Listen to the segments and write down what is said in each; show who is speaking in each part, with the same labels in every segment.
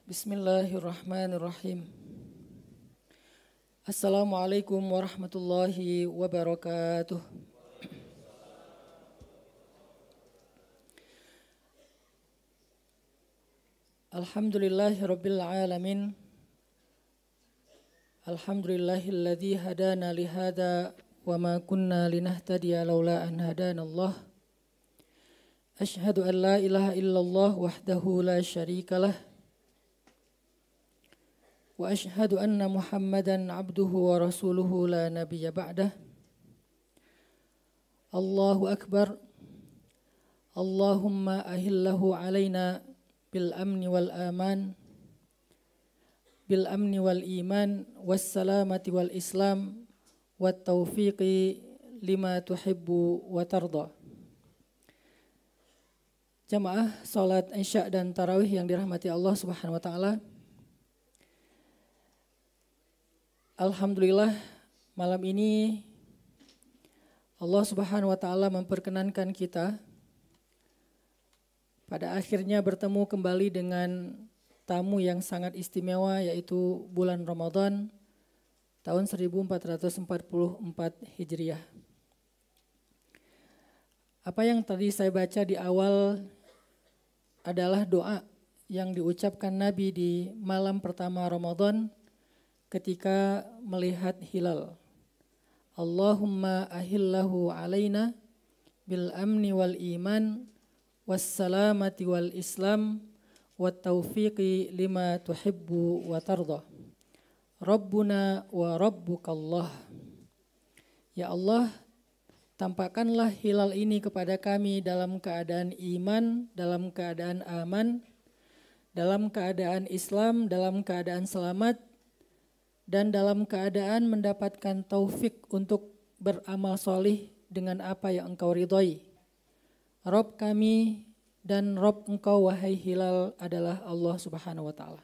Speaker 1: Bismillahirrahmanirrahim. Assalamualaikum warahmatullahi wabarakatuh. Alhamdulillahirabbil alamin. Alhamdulillahilladzi hadana li hadza wa ma kunna linahtadiya laula an hadanallah. Asyhadu an la ilaha illallah wahdahu la syarikalah. Wa asyhadu anna Muhammadan abduhu wa rasuluhu la nabiyya ba'dah. Allahu akbar. Allahumma ahillahu alaina bil amni wal aman, bil amni wal iman, was salamati wal islam, wat taufiqi lima tuhibbu wa tarda. Jamaah salat Isya dan tarawih yang dirahmati Allah Subhanahu wa taala. Alhamdulillah malam ini Allah Subhanahu wa taala memperkenankan kita pada akhirnya bertemu kembali dengan tamu yang sangat istimewa, yaitu bulan Ramadan tahun 1444 Hijriah. Apa yang tadi saya baca di awal adalah doa yang diucapkan Nabi di malam pertama Ramadan ketika melihat hilal. Allahumma ahillahu alaina bil amni wal iman was salamati wal islam wat taufiqi lima tuhibbu wa tarda. Rabbuna wa rabbukallah. Ya Allah, tampakkanlah hilal ini kepada kami dalam keadaan iman, dalam keadaan aman, dalam keadaan Islam, dalam keadaan selamat, dan dalam keadaan mendapatkan taufik untuk beramal solih dengan apa yang Engkau ridhoi. Rabb kami dan Rabb Engkau wahai hilal adalah Allah Subhanahu wa taala.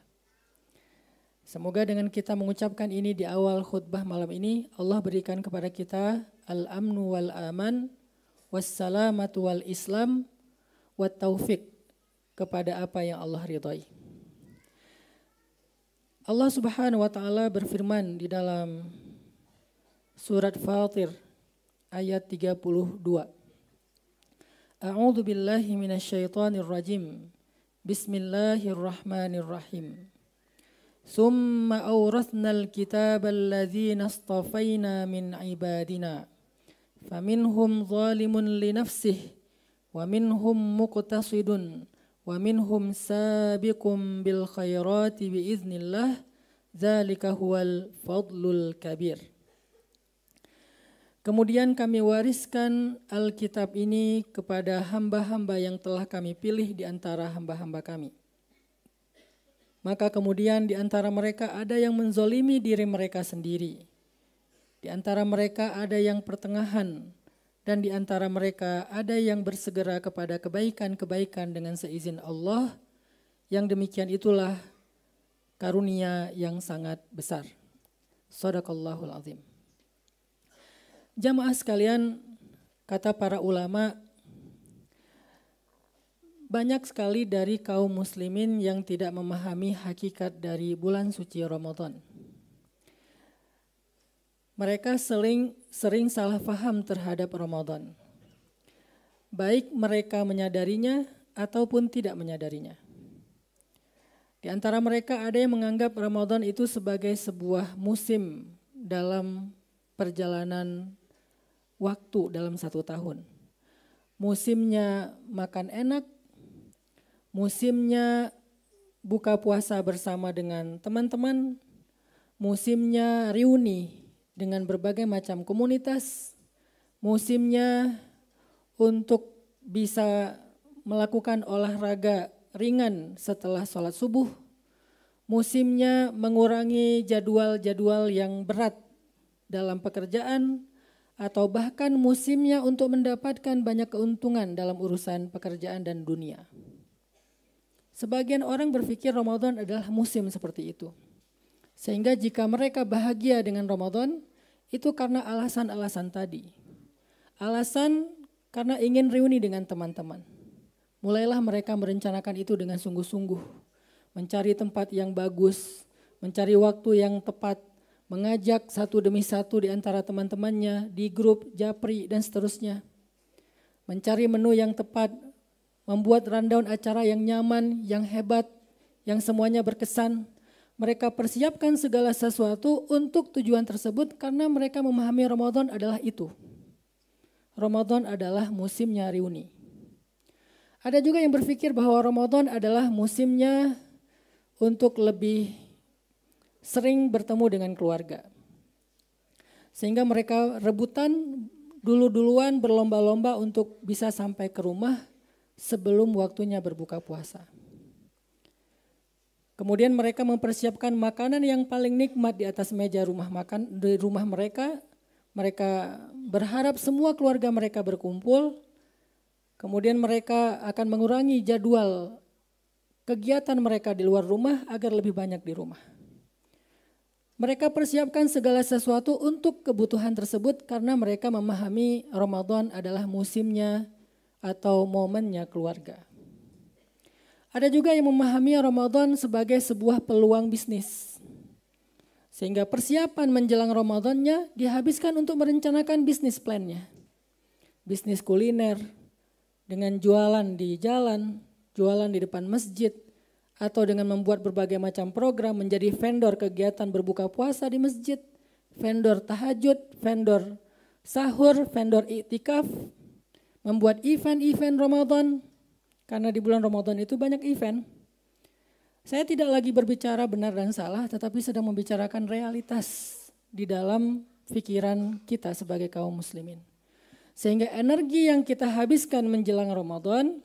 Speaker 1: Semoga dengan kita mengucapkan ini di awal khutbah malam ini, Allah berikan kepada kita al-amnu wal aman, wassalamatu wal islam, wat taufik kepada apa yang Allah ridhoi. Allah Subhanahu wa taala berfirman di dalam surat Fatir ayat 32. A'udzu billahi minasyaitonir rajim. Bismillahirrahmanirrahim. Summa awrathnal kitabal ladzina astafaina min ibadina. Faminhum zalimun li nafsihi wa minhum muqtasidun wa minhum sabiqum bil khairati biiznillah, dzalika huwal fadlul kabir. Kemudian kami wariskan Alkitab ini kepada hamba-hamba yang telah kami pilih di antara hamba-hamba kami. Maka kemudian di antara mereka ada yang menzolimi diri mereka sendiri. Di antara mereka ada yang pertengahan. Dan di antara mereka ada yang bersegera kepada kebaikan-kebaikan dengan seizin Allah. Yang demikian itulah karunia yang sangat besar. Shadaqallahul azim. Jamaah sekalian, kata para ulama, banyak sekali dari kaum muslimin yang tidak memahami hakikat dari bulan suci Ramadan. Mereka sering salah faham terhadap Ramadan. Baik mereka menyadarinya ataupun tidak menyadarinya. Di antara mereka ada yang menganggap Ramadan itu sebagai sebuah musim dalam perjalanan waktu dalam satu tahun. Musimnya makan enak, musimnya buka puasa bersama dengan teman-teman, musimnya reuni dengan berbagai macam komunitas, musimnya untuk bisa melakukan olahraga ringan setelah sholat subuh, musimnya mengurangi jadwal-jadwal yang berat dalam pekerjaan, atau bahkan musimnya untuk mendapatkan banyak keuntungan dalam urusan pekerjaan dan dunia. Sebagian orang berpikir Ramadan adalah musim seperti itu. Sehingga jika mereka bahagia dengan Ramadan, itu karena alasan-alasan tadi. Alasan karena ingin reuni dengan teman-teman. Mulailah mereka merencanakan itu dengan sungguh-sungguh. mencari tempat yang bagus, mencari waktu yang tepat, mengajak satu demi satu di antara teman-temannya di grup, japri dan seterusnya. Mencari menu yang tepat, membuat rundown acara yang nyaman, yang hebat, yang semuanya berkesan. Mereka persiapkan segala sesuatu untuk tujuan tersebut karena mereka memahami Ramadan adalah itu. Ramadan adalah musimnya reuni. Ada juga yang berpikir bahwa Ramadan adalah musimnya untuk lebih sering bertemu dengan keluarga. Sehingga mereka rebutan duluan berlomba-lomba untuk bisa sampai ke rumah sebelum waktunya berbuka puasa. Kemudian mereka mempersiapkan makanan yang paling nikmat di atas meja rumah makan di rumah mereka. Mereka berharap semua keluarga mereka berkumpul. Kemudian mereka akan mengurangi jadwal kegiatan mereka di luar rumah agar lebih banyak di rumah. Mereka persiapkan segala sesuatu untuk kebutuhan tersebut karena mereka memahami Ramadan adalah musimnya atau momennya keluarga. Ada juga yang memahami Ramadan sebagai sebuah peluang bisnis. Sehingga persiapan menjelang Ramadannya dihabiskan untuk merencanakan bisnis plannya. Bisnis kuliner dengan jualan di jalan, jualan di depan masjid, atau dengan membuat berbagai macam program menjadi vendor kegiatan berbuka puasa di masjid, vendor tahajud, vendor sahur, vendor iktikaf, membuat event-event Ramadan. Karena di bulan Ramadan itu banyak event. Saya tidak lagi berbicara benar dan salah, tetapi sedang membicarakan realitas di dalam pikiran kita sebagai kaum muslimin. Sehingga energi yang kita habiskan menjelang Ramadan,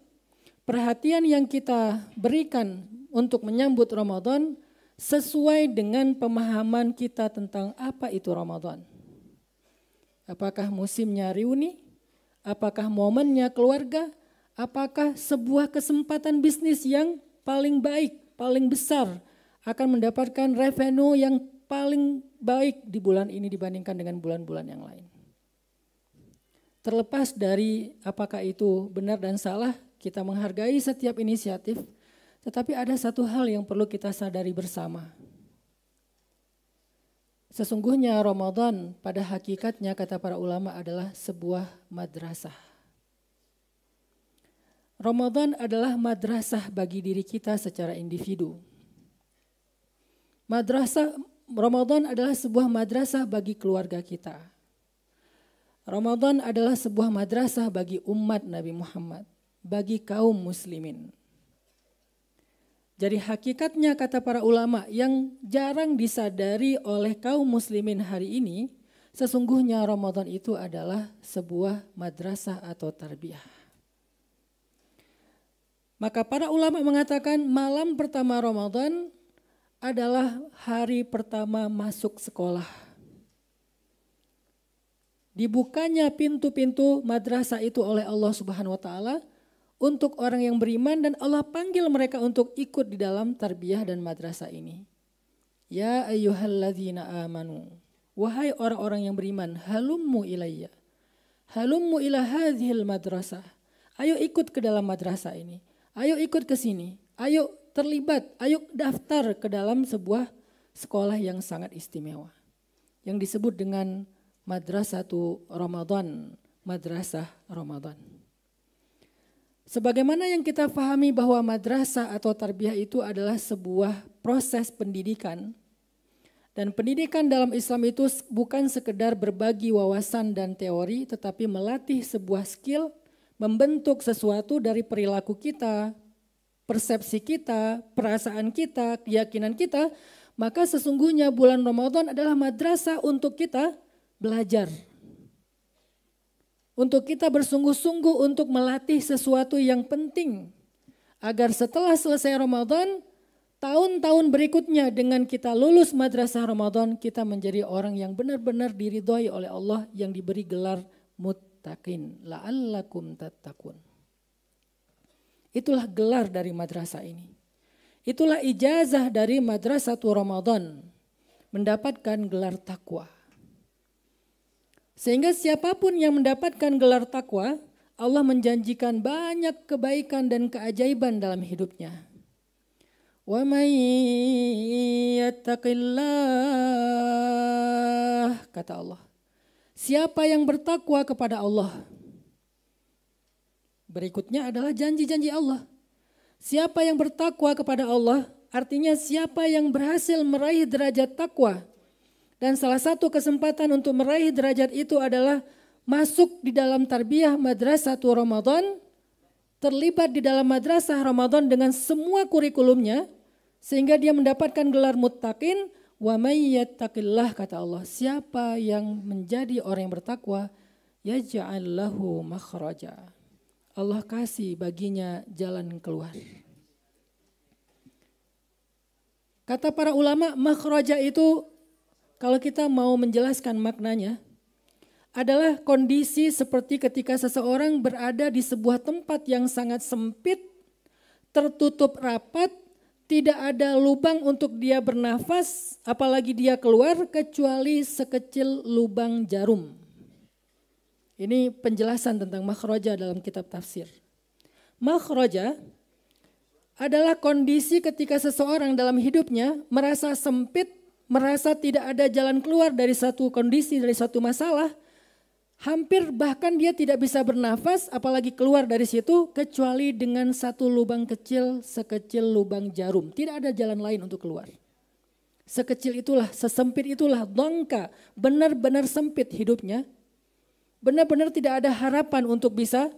Speaker 1: perhatian yang kita berikan untuk menyambut Ramadan sesuai dengan pemahaman kita tentang apa itu Ramadan. Apakah musimnya reuni? Apakah momennya keluarga? Apakah sebuah kesempatan bisnis yang paling baik, paling besar akan mendapatkan revenue yang paling baik di bulan ini dibandingkan dengan bulan-bulan yang lain. Terlepas dari apakah itu benar dan salah, kita menghargai setiap inisiatif, tetapi ada satu hal yang perlu kita sadari bersama. Sesungguhnya Ramadan pada hakikatnya kata para ulama adalah sebuah madrasah. Ramadan adalah madrasah bagi diri kita secara individu. Ramadan adalah sebuah madrasah bagi keluarga kita. Ramadan adalah sebuah madrasah bagi umat Nabi Muhammad, bagi kaum muslimin. Jadi hakikatnya kata para ulama yang jarang disadari oleh kaum muslimin hari ini, sesungguhnya Ramadan itu adalah sebuah madrasah atau tarbiyah. Maka para ulama mengatakan malam pertama Ramadan adalah hari pertama masuk sekolah. Dibukanya pintu-pintu madrasah itu oleh Allah Subhanahu wa taala untuk orang yang beriman dan Allah panggil mereka untuk ikut di dalam tarbiyah dan madrasah ini. Ya ayyuhalladzina amanu, wahai orang-orang yang beriman, halummu ilayya. Halummu ila hadhil madrasah. Ayo ikut ke dalam madrasah ini. Ayo ikut ke sini, ayo terlibat, ayo daftar ke dalam sebuah sekolah yang sangat istimewa. Yang disebut dengan Madrasatu Ramadan, Madrasah Ramadan. Sebagaimana yang kita pahami bahwa madrasah atau tarbiyah itu adalah sebuah proses pendidikan. Dan pendidikan dalam Islam itu bukan sekedar berbagi wawasan dan teori, tetapi melatih sebuah skill, membentuk sesuatu dari perilaku kita, persepsi kita, perasaan kita, keyakinan kita, maka sesungguhnya bulan Ramadan adalah madrasah untuk kita belajar. Untuk kita bersungguh-sungguh untuk melatih sesuatu yang penting. Agar setelah selesai Ramadan, tahun-tahun berikutnya dengan kita lulus madrasah Ramadan, kita menjadi orang yang benar-benar diridhoi oleh Allah yang diberi gelar muttaqin, la'allakum tattaqun. Itulah gelar dari madrasah ini. Itulah ijazah dari Madrasatu Ramadan, mendapatkan gelar takwa. Sehingga siapapun yang mendapatkan gelar takwa, Allah menjanjikan banyak kebaikan dan keajaiban dalam hidupnya. Wa may yattaqillah, kata Allah. Siapa yang bertakwa kepada Allah. Berikutnya adalah janji-janji Allah. Siapa yang bertakwa kepada Allah, artinya siapa yang berhasil meraih derajat takwa. Dan salah satu kesempatan untuk meraih derajat itu adalah masuk di dalam tarbiyah madrasatul Ramadan, terlibat di dalam madrasah Ramadan dengan semua kurikulumnya, sehingga dia mendapatkan gelar muttaqin. Wa may yattaqillah, kata Allah, siapa yang menjadi orang yang bertakwa, yaj'al lahu makhraja, Allah kasih baginya jalan keluar. Kata para ulama, makhraja itu kalau kita mau menjelaskan maknanya adalah kondisi seperti ketika seseorang berada di sebuah tempat yang sangat sempit, tertutup rapat, tidak ada lubang untuk dia bernafas, apalagi dia keluar kecuali sekecil lubang jarum. Ini penjelasan tentang makhraja dalam kitab tafsir. Makhraja adalah kondisi ketika seseorang dalam hidupnya merasa sempit, merasa tidak ada jalan keluar dari satu kondisi, dari satu masalah. Hampir bahkan dia tidak bisa bernafas, apalagi keluar dari situ kecuali dengan satu lubang kecil sekecil lubang jarum. Tidak ada jalan lain untuk keluar. Sekecil itulah, sesempit itulah dongka, benar-benar sempit hidupnya. Benar-benar tidak ada harapan untuk bisa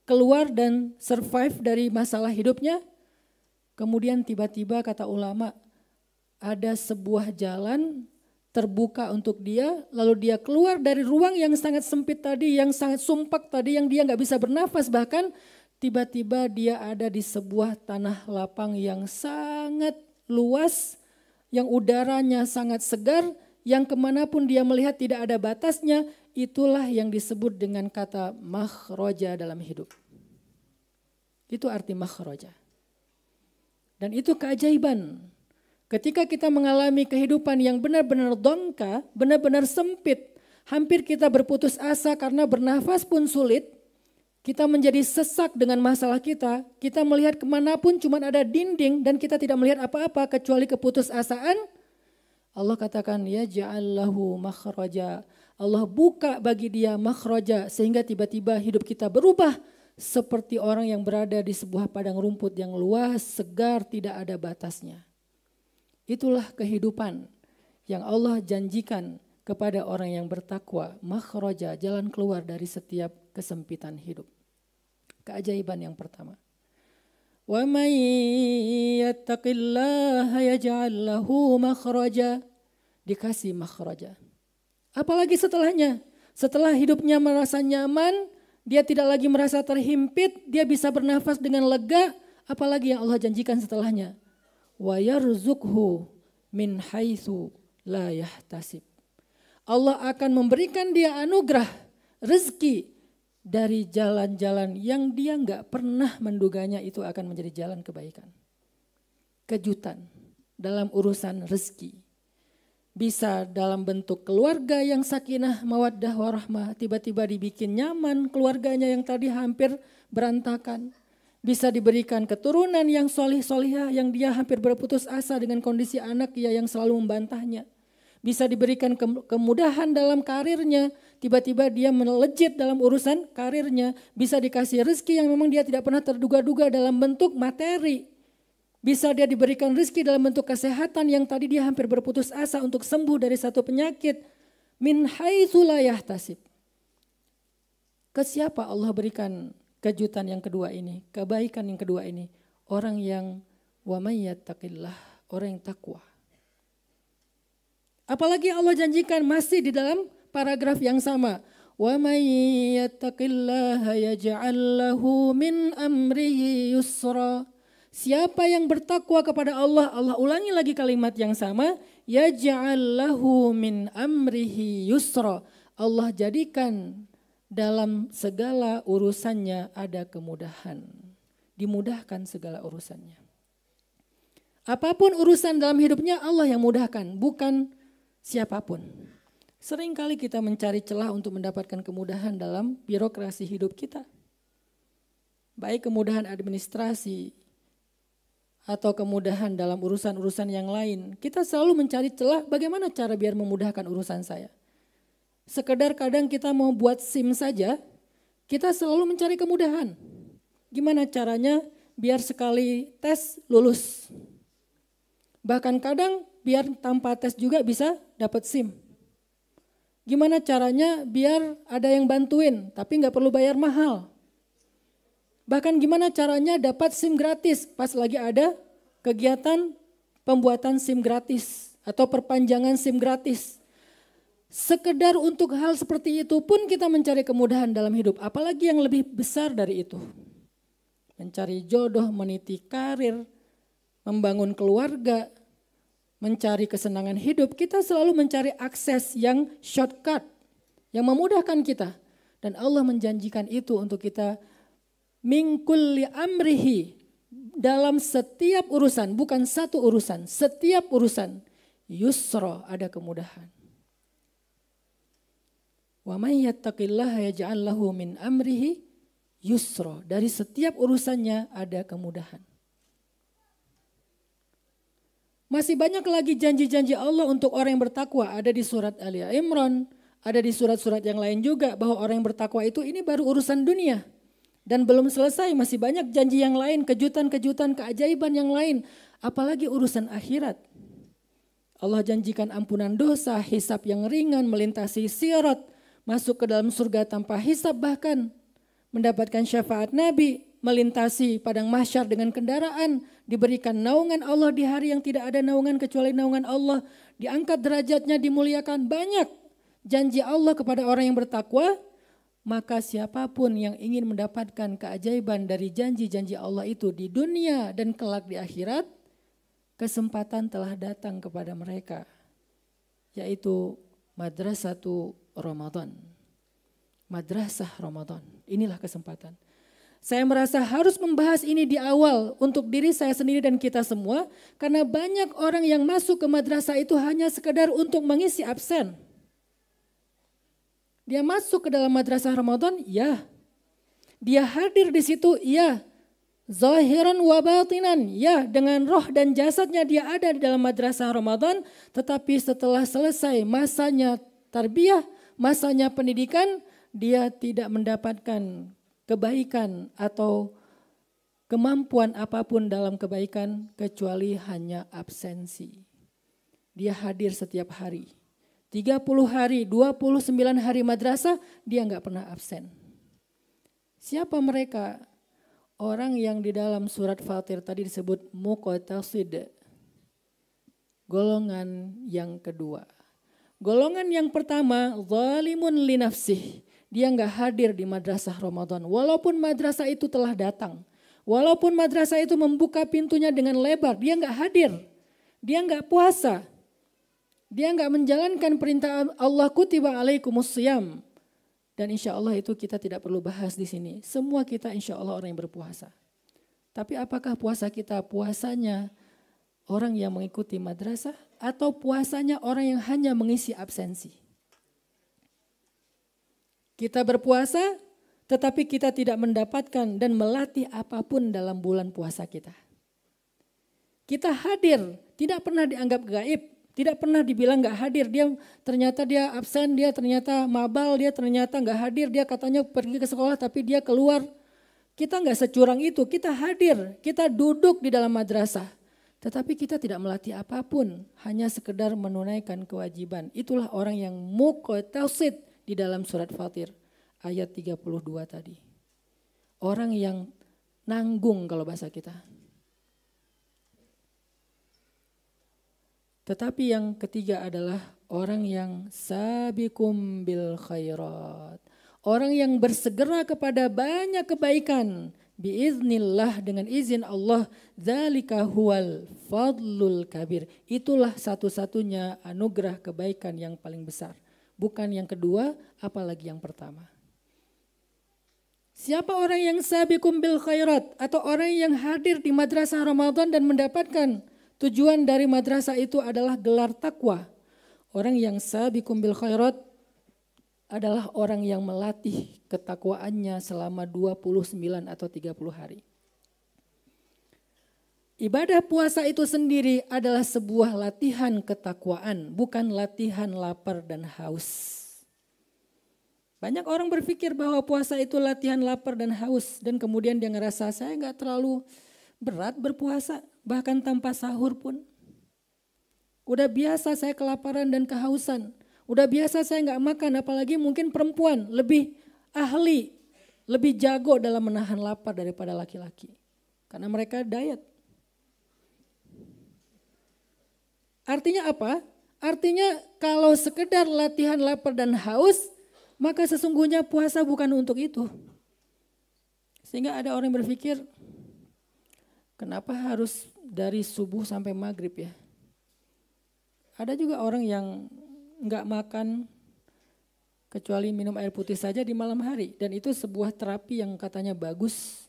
Speaker 1: keluar dan survive dari masalah hidupnya. Kemudian tiba-tiba kata ulama, ada sebuah jalan terbuka untuk dia, lalu dia keluar dari ruang yang sangat sempit tadi, yang sangat sumpak tadi, yang dia nggak bisa bernafas, bahkan tiba-tiba dia ada di sebuah tanah lapang yang sangat luas, yang udaranya sangat segar, yang kemanapun dia melihat tidak ada batasnya. Itulah yang disebut dengan kata makhraja dalam hidup. Itu arti makhraja. Dan itu keajaiban. Ketika kita mengalami kehidupan yang benar-benar dongka, benar-benar sempit, hampir kita berputus asa karena bernafas pun sulit, kita menjadi sesak dengan masalah kita melihat kemanapun cuma ada dinding dan kita tidak melihat apa-apa kecuali keputusasaan. Allah katakan, ya ja'allahu makhraja. Allah buka bagi dia makhraja sehingga tiba-tiba hidup kita berubah seperti orang yang berada di sebuah padang rumput yang luas, segar, tidak ada batasnya. Itulah kehidupan yang Allah janjikan kepada orang yang bertakwa, makhraja, jalan keluar dari setiap kesempitan hidup. Keajaiban yang pertama. Wa may yattaqillaha yaj'al lahu makhraja. Dikasih makhraja. Apalagi setelahnya, setelah hidupnya merasa nyaman, dia tidak lagi merasa terhimpit, dia bisa bernafas dengan lega, apalagi yang Allah janjikan setelahnya. Wa yarzuqhu min haitsu la yahtasib. Allah akan memberikan dia anugerah, rezeki dari jalan-jalan yang dia enggak pernah menduganya itu akan menjadi jalan kebaikan. Kejutan dalam urusan rezeki. Bisa dalam bentuk keluarga yang sakinah, mawaddah, warahmah, tiba-tiba dibikin nyaman keluarganya yang tadi hampir berantakan. Bisa diberikan keturunan yang solih-solihah yang dia hampir berputus asa dengan kondisi anak yang selalu membantahnya. Bisa diberikan kemudahan dalam karirnya, tiba-tiba dia melejit dalam urusan karirnya. Bisa dikasih rezeki yang memang dia tidak pernah terduga-duga dalam bentuk materi. Bisa dia diberikan rezeki dalam bentuk kesehatan yang tadi dia hampir berputus asa untuk sembuh dari satu penyakit. Min haitsu la yahtasib. Ke siapa Allah berikan kejutan yang kedua ini, kebaikan yang kedua ini? Orang yang wa may yattaqillah, orang yang takwa. Apalagi Allah janjikan masih di dalam paragraf yang sama. Wa may yattaqillaha yaj'al lahu min amrihi yusra. Siapa yang bertakwa kepada Allah, Allah ulangi lagi kalimat yang sama, yaj'al lahu min amrihi yusra. Allah jadikan dalam segala urusannya ada kemudahan. Dimudahkan segala urusannya. Apapun urusan dalam hidupnya Allah yang mudahkan, bukan siapapun. Seringkali kita mencari celah untuk mendapatkan kemudahan dalam birokrasi hidup kita. Baik kemudahan administrasi, atau kemudahan dalam urusan-urusan yang lain, kita selalu mencari celah bagaimana cara biar memudahkan urusan saya. Sekedar kadang kita mau buat SIM saja, kita selalu mencari kemudahan. Gimana caranya biar sekali tes lulus. Bahkan kadang biar tanpa tes juga bisa dapat SIM. Gimana caranya biar ada yang bantuin tapi nggak perlu bayar mahal. Bahkan gimana caranya dapat SIM gratis pas lagi ada kegiatan pembuatan SIM gratis atau perpanjangan SIM gratis. Sekedar untuk hal seperti itu pun kita mencari kemudahan dalam hidup. Apalagi yang lebih besar dari itu. Mencari jodoh, meniti karir, membangun keluarga, mencari kesenangan hidup. Kita selalu mencari akses yang shortcut, yang memudahkan kita. Dan Allah menjanjikan itu untuk kita min kulli amrihi, dalam setiap urusan, bukan satu urusan, setiap urusan yusra, ada kemudahan. Wa may yattaqillaha yaj'al lahu min amrihi yusra, dari setiap urusannya ada kemudahan. Masih banyak lagi janji-janji Allah untuk orang yang bertakwa, ada di surat Ali Imran, ada di surat-surat yang lain juga, bahwa orang yang bertakwa itu ini baru urusan dunia. Dan belum selesai, masih banyak janji yang lain, kejutan-kejutan, keajaiban yang lain. Apalagi urusan akhirat. Allah janjikan ampunan dosa, hisab yang ringan, melintasi sirat, masuk ke dalam surga tanpa hisab, bahkan mendapatkan syafaat Nabi, melintasi padang mahsyar dengan kendaraan, diberikan naungan Allah di hari yang tidak ada naungan kecuali naungan Allah, diangkat derajatnya, dimuliakan. Banyak janji Allah kepada orang yang bertakwa. Maka siapapun yang ingin mendapatkan keajaiban dari janji-janji Allah itu di dunia dan kelak di akhirat, kesempatan telah datang kepada mereka, yaitu Madrasatu Ramadan. Madrasah Ramadan, inilah kesempatan. Saya merasa harus membahas ini di awal untuk diri saya sendiri dan kita semua, karena banyak orang yang masuk ke madrasah itu hanya sekedar untuk mengisi absen. Dia masuk ke dalam madrasah Ramadan, ya. Dia hadir di situ, ya. Zahiran wa batinan, ya. Dengan roh dan jasadnya dia ada di dalam madrasah Ramadan. Tetapi setelah selesai masanya tarbiyah, masanya pendidikan, dia tidak mendapatkan kebaikan atau kemampuan apapun dalam kebaikan kecuali hanya absensi. Dia hadir setiap hari. 30 hari, 29 hari madrasah, dia nggak pernah absen. Siapa mereka? Orang yang di dalam surat Fatir tadi disebut muqtasid. Golongan yang kedua. Golongan yang pertama, zalimun li nafsih. Dia nggak hadir di madrasah Ramadan. Walaupun madrasah itu telah datang. Walaupun madrasah itu membuka pintunya dengan lebar, dia nggak hadir. Dia nggak puasa. Dia nggak menjalankan perintah Allah, kutiba alaikumusiyam. Dan insya Allah itu kita tidak perlu bahas di sini. Semua kita insya Allah orang yang berpuasa. Tapi apakah puasa kita puasanya orang yang mengikuti madrasah atau puasanya orang yang hanya mengisi absensi? Kita berpuasa tetapi kita tidak mendapatkan dan melatih apapun dalam bulan puasa kita. Kita hadir, tidak pernah dianggap gaib. Tidak pernah dibilang nggak hadir, dia ternyata dia absen, dia ternyata mabal, dia ternyata nggak hadir, dia katanya pergi ke sekolah tapi dia keluar. Kita nggak securang itu, kita hadir, kita duduk di dalam madrasah. Tetapi kita tidak melatih apapun, hanya sekedar menunaikan kewajiban. Itulah orang yang muqtasid di dalam surat Fatir ayat 32 tadi. Orang yang nanggung kalau bahasa kita. Tetapi yang ketiga adalah orang yang sabiqum bil khairat. Orang yang bersegera kepada banyak kebaikan. Biiznillah, dengan izin Allah. Dzalika huwal fadlul kabir. Itulah satu-satunya anugerah kebaikan yang paling besar. Bukan yang kedua, apalagi yang pertama. Siapa orang yang sabiqum bil khairat? Atau orang yang hadir di madrasah Ramadan dan mendapatkan tujuan dari madrasah itu adalah gelar takwa. Orang yang sabiqum bil khairat adalah orang yang melatih ketakwaannya selama 29 atau 30 hari. Ibadah puasa itu sendiri adalah sebuah latihan ketakwaan, bukan latihan lapar dan haus. Banyak orang berpikir bahwa puasa itu latihan lapar dan haus. Dan kemudian dia ngerasa saya gak terlalu berat berpuasa. Bahkan tanpa sahur pun. Udah biasa saya kelaparan dan kehausan. Udah biasa saya gak makan. Apalagi mungkin perempuan lebih ahli. Lebih jago dalam menahan lapar daripada laki-laki. Karena mereka diet. Artinya apa? Artinya kalau sekedar latihan lapar dan haus, maka sesungguhnya puasa bukan untuk itu. Sehingga ada orang yang berpikir, kenapa harus dari subuh sampai maghrib ya? Ada juga orang yang enggak makan kecuali minum air putih saja di malam hari. Dan itu sebuah terapi yang katanya bagus.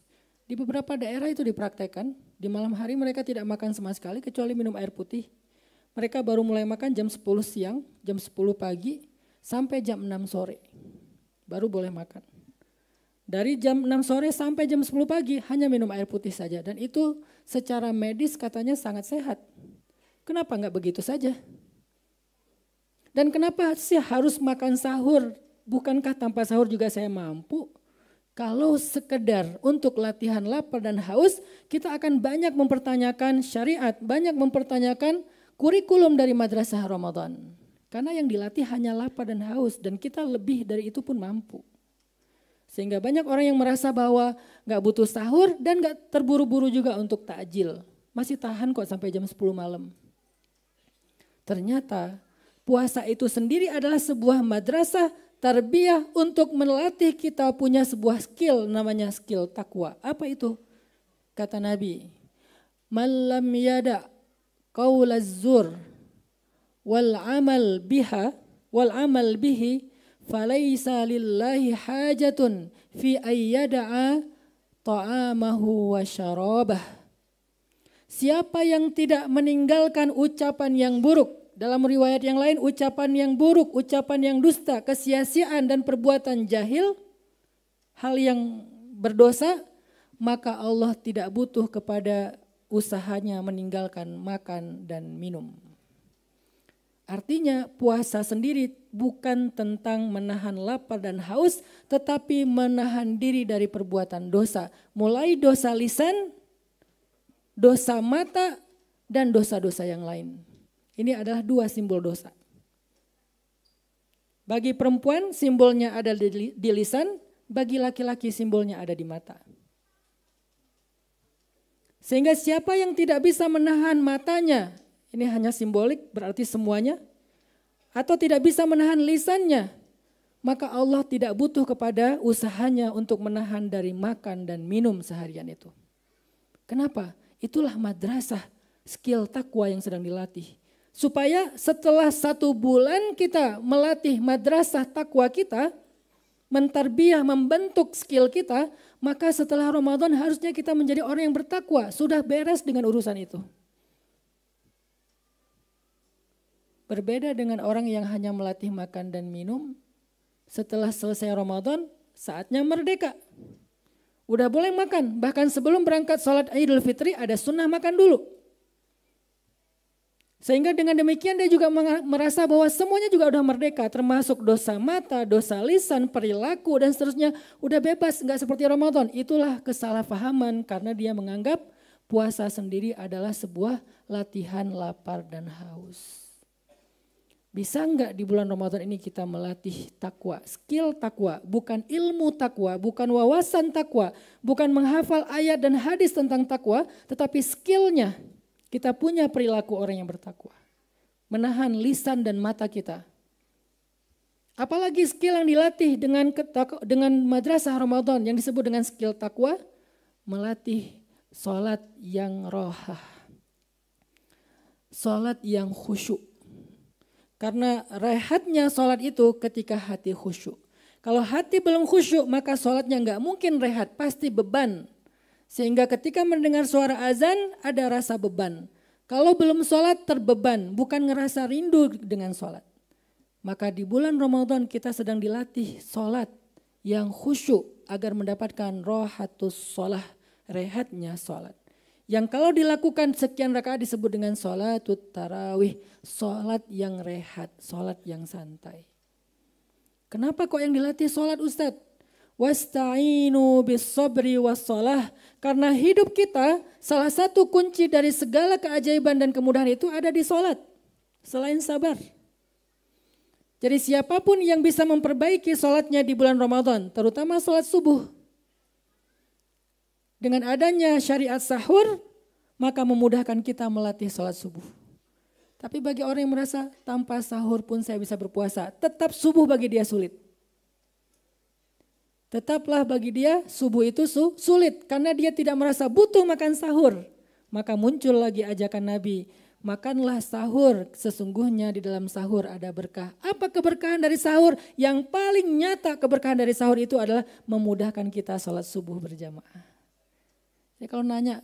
Speaker 1: Di beberapa daerah itu dipraktekkan. Di malam hari mereka tidak makan sama sekali kecuali minum air putih. Mereka baru mulai makan jam 10 siang, jam 10 pagi, sampai jam 6 sore. Baru boleh makan. Dari jam 6 sore sampai jam 10 pagi hanya minum air putih saja. Dan itu secara medis katanya sangat sehat. Kenapa enggak begitu saja? Dan kenapa sih harus makan sahur? Bukankah tanpa sahur juga saya mampu? Kalau sekedar untuk latihan lapar dan haus, kita akan banyak mempertanyakan syariat, banyak mempertanyakan kurikulum dari madrasah Ramadan. Karena yang dilatih hanya lapar dan haus dan kita lebih dari itu pun mampu. Sehingga banyak orang yang merasa bahwa gak butuh sahur dan gak terburu-buru juga untuk takjil. Masih tahan kok sampai jam 10 malam. Ternyata puasa itu sendiri adalah sebuah madrasah tarbiyah untuk melatih kita punya sebuah skill namanya skill takwa. Apa itu? Kata Nabi, "Man lam yada qaulaz zur wal amal bihi falaisa lillahi hajatun fi ayyada'a ta'amahu wa syarabah." Siapa yang tidak meninggalkan ucapan yang buruk, dalam riwayat yang lain ucapan yang buruk, ucapan yang dusta, kesia-siaan dan perbuatan jahil, hal yang berdosa, maka Allah tidak butuh kepada usahanya meninggalkan makan dan minum. Artinya puasa sendiri bukan tentang menahan lapar dan haus, tetapi menahan diri dari perbuatan dosa. Mulai dosa lisan, dosa mata, dan dosa-dosa yang lain. Ini adalah dua simbol dosa. Bagi perempuan simbolnya ada di lisan, bagi laki-laki simbolnya ada di mata. Sehingga siapa yang tidak bisa menahan matanya, ini hanya simbolik, berarti semuanya. Atau tidak bisa menahan lisannya, maka Allah tidak butuh kepada usahanya untuk menahan dari makan dan minum seharian itu. Kenapa? Itulah madrasah skill takwa yang sedang dilatih. Supaya setelah 1 bulan kita melatih madrasah takwa kita, mentarbiyah, membentuk skill kita, maka setelah Ramadan harusnya kita menjadi orang yang bertakwa. Sudah beres dengan urusan itu. Berbeda dengan orang yang hanya melatih makan dan minum, setelah selesai Ramadan saatnya merdeka. Udah boleh makan, bahkan sebelum berangkat sholat Idul Fitri ada sunnah makan dulu. Sehingga dengan demikian dia juga merasa bahwa semuanya juga udah merdeka, termasuk dosa mata, dosa lisan, perilaku dan seterusnya udah bebas, enggak seperti Ramadan. Itulah kesalahpahaman karena dia menganggap puasa sendiri adalah sebuah latihan lapar dan haus. Bisa enggak di bulan Ramadan ini kita melatih takwa, skill takwa, bukan ilmu takwa, bukan wawasan takwa, bukan menghafal ayat dan hadis tentang takwa, tetapi skillnya kita punya perilaku orang yang bertakwa. Menahan lisan dan mata kita. Apalagi skill yang dilatih dengan madrasah Ramadan yang disebut dengan skill takwa, melatih sholat yang rohah, sholat yang khusyuk. Karena rehatnya sholat itu ketika hati khusyuk. Kalau hati belum khusyuk maka sholatnya enggak mungkin rehat, pasti beban. Sehingga ketika mendengar suara azan ada rasa beban. Kalau belum sholat terbeban, bukan ngerasa rindu dengan sholat. Maka di bulan Ramadan kita sedang dilatih sholat yang khusyuk agar mendapatkan rohatus sholah, rehatnya sholat. Yang kalau dilakukan sekian rakaat disebut dengan sholatut tarawih. Sholat yang rehat, sholat yang santai. Kenapa kok yang dilatih sholat Ustadz? Wasta'inu bis sabri wassalah. Karena hidup kita salah satu kunci dari segala keajaiban dan kemudahan itu ada di sholat. Selain sabar. Jadi siapapun yang bisa memperbaiki sholatnya di bulan Ramadan, terutama sholat subuh. Dengan adanya syariat sahur, maka memudahkan kita melatih sholat subuh. Tapi bagi orang yang merasa tanpa sahur pun saya bisa berpuasa, tetap subuh bagi dia sulit. Tetaplah bagi dia subuh itu sulit karena dia tidak merasa butuh makan sahur. Maka muncul lagi ajakan Nabi, makanlah sahur, sesungguhnya di dalam sahur ada berkah. Apa keberkahan dari sahur? Yang paling nyata keberkahan dari sahur itu adalah memudahkan kita sholat subuh berjamaah. Saya kalau nanya,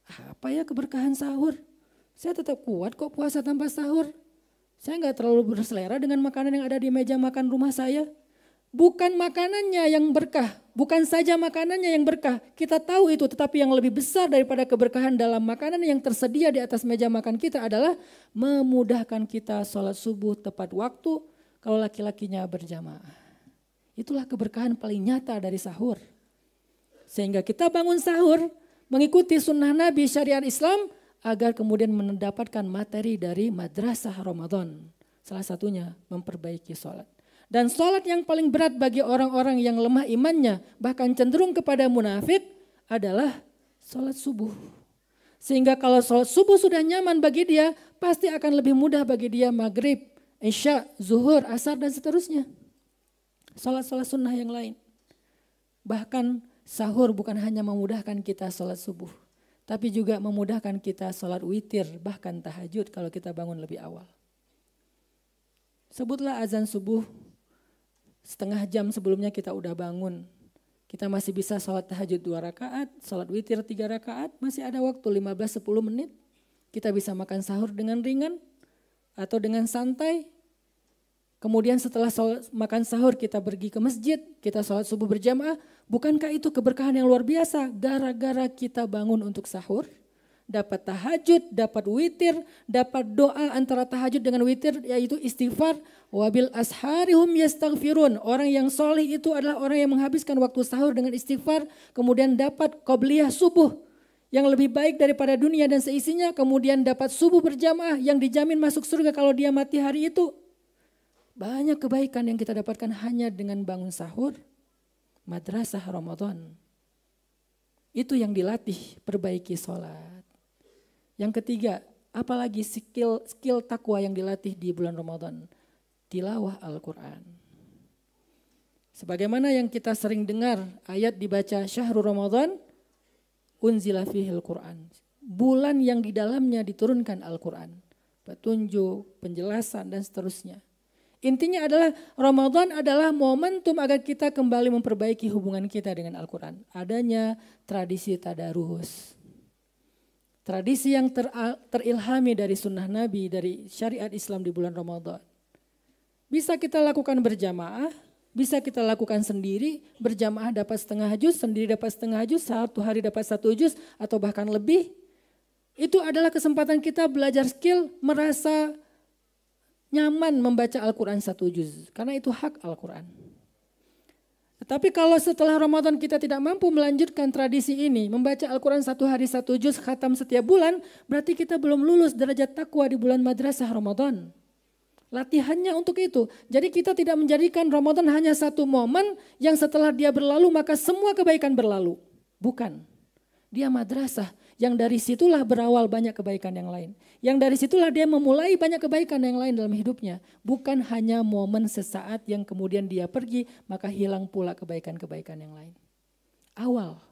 Speaker 1: apa ya keberkahan sahur? Saya tetap kuat kok puasa tanpa sahur. Saya nggak terlalu berselera dengan makanan yang ada di meja makan rumah saya. Bukan makanannya yang berkah, bukan saja makanannya yang berkah. Kita tahu itu, tetapi yang lebih besar daripada keberkahan dalam makanan yang tersedia di atas meja makan kita adalah memudahkan kita sholat subuh tepat waktu kalau laki-lakinya berjamaah. Itulah keberkahan paling nyata dari sahur. Sehingga kita bangun sahur, mengikuti sunnah Nabi syariat Islam agar kemudian mendapatkan materi dari madrasah Ramadan. Salah satunya memperbaiki sholat. Dan sholat yang paling berat bagi orang-orang yang lemah imannya, bahkan cenderung kepada munafik adalah sholat subuh. Sehingga kalau sholat subuh sudah nyaman bagi dia, pasti akan lebih mudah bagi dia maghrib, isya, zuhur, asar dan seterusnya. Sholat-sholat sunnah yang lain. Bahkan sahur bukan hanya memudahkan kita sholat subuh, tapi juga memudahkan kita sholat witir, bahkan tahajud kalau kita bangun lebih awal. Sebutlah azan subuh, setengah jam sebelumnya kita udah bangun. Kita masih bisa sholat tahajud 2 rakaat, sholat witir 3 rakaat, masih ada waktu 15-10 menit. Kita bisa makan sahur dengan ringan atau dengan santai. Kemudian setelah makan sahur kita pergi ke masjid, kita sholat subuh berjamaah. Bukankah itu keberkahan yang luar biasa? Gara-gara kita bangun untuk sahur, dapat tahajud, dapat witir, dapat doa antara tahajud dengan witir yaitu istighfar. Wabil asharihum yastaghfirun. Orang yang soleh itu adalah orang yang menghabiskan waktu sahur dengan istighfar. Kemudian dapat qobliyah subuh yang lebih baik daripada dunia dan seisinya. Kemudian dapat subuh berjamaah yang dijamin masuk surga kalau dia mati hari itu. Banyak kebaikan yang kita dapatkan hanya dengan bangun sahur, madrasah Ramadan. Itu yang dilatih, perbaiki sholat. Yang ketiga, apalagi skill takwa yang dilatih di bulan Ramadan? Tilawah Al-Quran. Sebagaimana yang kita sering dengar ayat dibaca syahrul Ramadan, unzila fihil Quran. Bulan yang di dalamnya diturunkan Al-Quran. Petunjuk, penjelasan dan seterusnya. Intinya adalah Ramadan adalah momentum agar kita kembali memperbaiki hubungan kita dengan Al-Quran. Adanya tradisi tadarus. Tradisi yang terilhami dari sunnah Nabi, dari syariat Islam di bulan Ramadan. Bisa kita lakukan berjamaah, bisa kita lakukan sendiri, berjamaah dapat setengah juz, sendiri dapat setengah juz, 1 hari dapat 1 juz, atau bahkan lebih. Itu adalah kesempatan kita belajar skill, merasa nyaman membaca Al-Quran 1 juz, karena itu hak Al-Quran. Tetapi kalau setelah Ramadan kita tidak mampu melanjutkan tradisi ini, membaca Al-Quran 1 hari 1 juz, khatam setiap bulan, berarti kita belum lulus derajat takwa di bulan madrasah Ramadan. Latihannya untuk itu. Jadi kita tidak menjadikan Ramadan hanya satu momen yang setelah dia berlalu maka semua kebaikan berlalu. Bukan. Dia madrasah yang dari situlah berawal banyak kebaikan yang lain. Yang dari situlah dia memulai banyak kebaikan yang lain dalam hidupnya. Bukan hanya momen sesaat yang kemudian dia pergi maka hilang pula kebaikan-kebaikan yang lain. Awal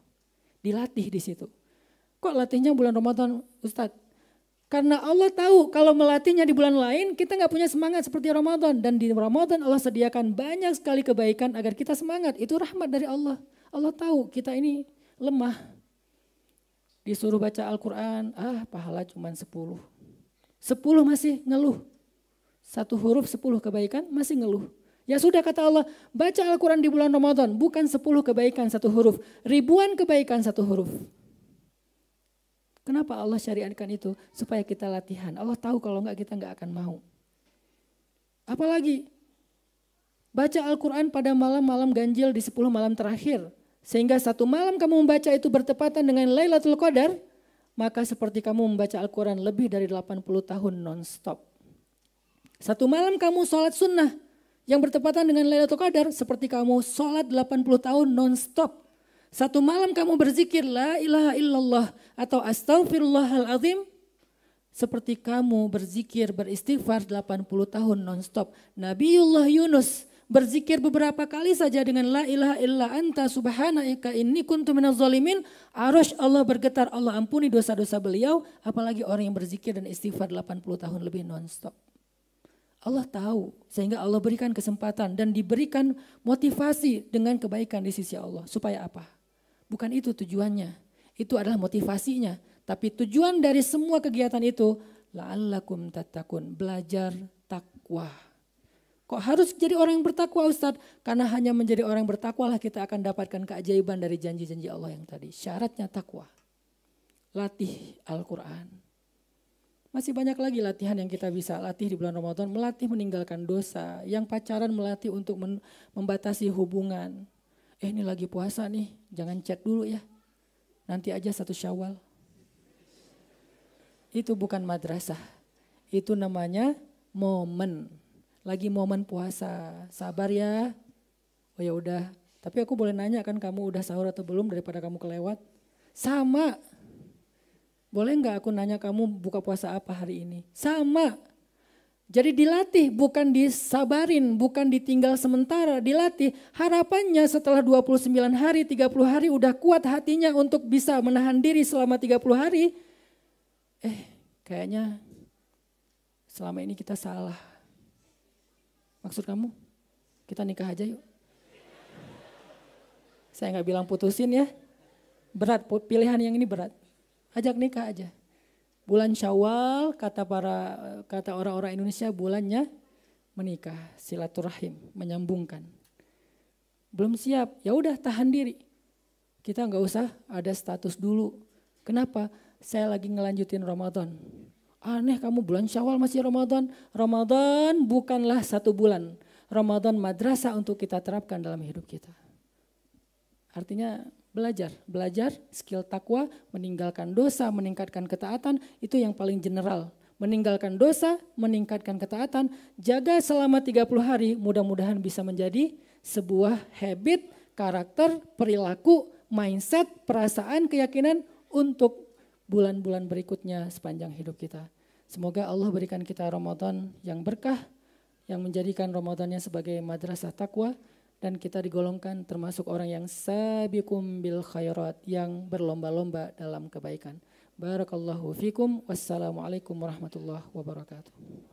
Speaker 1: dilatih di situ. Kok latihnya bulan Ramadan, Ustadz? Karena Allah tahu kalau melatihnya di bulan lain kita nggak punya semangat seperti Ramadan. Dan di Ramadan Allah sediakan banyak sekali kebaikan agar kita semangat. Itu rahmat dari Allah. Allah tahu kita ini lemah. Disuruh baca Al-Quran, pahala cuma 10. 10 masih ngeluh. 1 huruf 10 kebaikan masih ngeluh. Ya sudah kata Allah, baca Al-Quran di bulan Ramadan. Bukan 10 kebaikan 1 huruf. Ribuan kebaikan 1 huruf. Kenapa Allah syariatkan itu? Supaya kita latihan. Allah tahu kalau enggak kita enggak akan mau. Apalagi baca Al-Quran pada malam-malam ganjil di 10 malam terakhir. Sehingga satu malam kamu membaca itu bertepatan dengan Lailatul Qadar, maka seperti kamu membaca Al-Quran lebih dari 80 tahun non-stop. Satu malam kamu sholat sunnah yang bertepatan dengan Lailatul Qadar, seperti kamu sholat 80 tahun non-stop. Satu malam kamu berzikir la ilaha illallah atau astaghfirullahaladzim, seperti kamu berzikir beristighfar 80 tahun non-stop. Nabiullah Yunus berzikir beberapa kali saja dengan la ilaha illa anta subhanaka inni kuntu minaz zalimin. Arasy Allah bergetar, Allah ampuni dosa-dosa beliau. Apalagi orang yang berzikir dan istighfar 80 tahun lebih non-stop. Allah tahu, sehingga Allah berikan kesempatan dan diberikan motivasi dengan kebaikan di sisi Allah. Supaya apa? Bukan itu tujuannya, itu adalah motivasinya. Tapi tujuan dari semua kegiatan itu, la'allakum tattaqun, belajar takwa. Kok harus jadi orang yang bertakwa Ustadz? Karena hanya menjadi orang yang bertakwa lah kita akan dapatkan keajaiban dari janji-janji Allah yang tadi. Syaratnya takwa. Latih Al-Quran. Masih banyak lagi latihan yang kita bisa latih di bulan Ramadan. Melatih meninggalkan dosa. Yang pacaran melatih untuk membatasi hubungan. Ini lagi puasa nih, jangan chat dulu ya. Nanti aja 1 Syawal. Itu bukan madrasah. Itu namanya momen. Lagi momen puasa. Sabar ya. Oh ya udah. Tapi aku boleh nanya kan kamu udah sahur atau belum daripada kamu kelewat? Sama. Boleh nggak aku nanya kamu buka puasa apa hari ini? Sama. Jadi dilatih, bukan disabarin, bukan ditinggal sementara, dilatih. Harapannya setelah 29 hari, 30 hari udah kuat hatinya untuk bisa menahan diri selama 30 hari. Kayaknya selama ini kita salah. Maksud kamu, kita nikah aja yuk. Saya nggak bilang putusin ya, berat, pilihan yang ini berat. Ajak nikah aja. Bulan Syawal kata orang-orang Indonesia bulannya menikah, silaturahim, menyambungkan. Belum siap, ya udah tahan diri. Kita nggak usah ada status dulu. Kenapa? Saya lagi ngelanjutin Ramadan. Aneh kamu bulan Syawal masih Ramadan. Ramadan bukanlah 1 bulan. Ramadan madrasah untuk kita terapkan dalam hidup kita. Artinya belajar skill takwa, meninggalkan dosa, meningkatkan ketaatan, itu yang paling general. Meninggalkan dosa, meningkatkan ketaatan, jaga selama 30 hari, mudah-mudahan bisa menjadi sebuah habit, karakter, perilaku, mindset, perasaan, keyakinan untuk bulan-bulan berikutnya sepanjang hidup kita. Semoga Allah berikan kita Ramadan yang berkah, yang menjadikan Ramadannya sebagai madrasah takwa, dan kita digolongkan termasuk orang yang sabiqum bil khairat, yang berlomba-lomba dalam kebaikan. Barakallahu fikum. Wassalamualaikum warahmatullahi wabarakatuh.